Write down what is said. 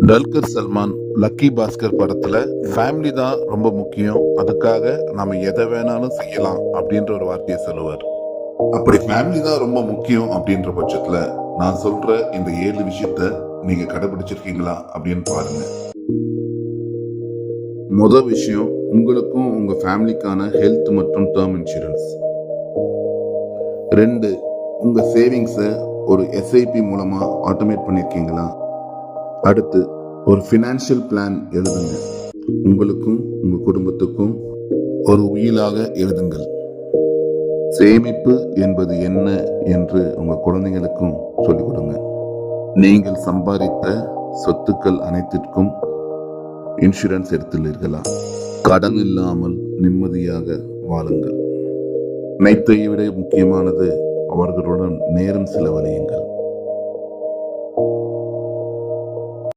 டல்கர் Salman lucky Bhaskar படத்துல family தான் ரொம்ப முக்கியம், அதுக்காக நாம எதை வேணாலும் செய்யலாம் அப்படின்ற ஒரு வார்த்தையை சொல்லுவார். அப்படி ஃபேமிலி தான் ரொம்ப முக்கியம் அப்படின்ற பட்சத்துல நான் சொல்ற இந்த 7 விஷயத்த நீங்க கடைபிடிச்சிருக்கீங்களா அப்படின்னு பாருங்க. முதல் விஷயம், உங்களுக்கும் உங்க ஃபேமிலிக்கான ஹெல்த் மற்றும் டேர்ம் இன்சூரன்ஸ். 2, உங்க சேவிங்ஸை ஒரு எஸ்ஐபி மூலமா ஆட்டோமேட் பண்ணிருக்கீங்களா? அடுத்து, ஒரு ஃபினான்ஷியல் பிளான் எழுதுங்க. உங்களுக்கும் உங்க குடும்பத்துக்கும் ஒரு உயிலாக எழுதுங்கள். சேமிப்பு என்பது என்ன என்று உங்க குழந்தைகளுக்கும் சொல்லிக் கொடுங்க. நீங்கள் சம்பாதித்த சொத்துக்கள் அனைத்திற்கும் இன்சூரன்ஸ் எடுத்துள்ளீர்களா? கடன் இல்லாமல் நிம்மதியாக வாழுங்கள். அனைத்தை விட முக்கியமானது, அவர்களுடன் நேரம் செலவழியுங்கள்.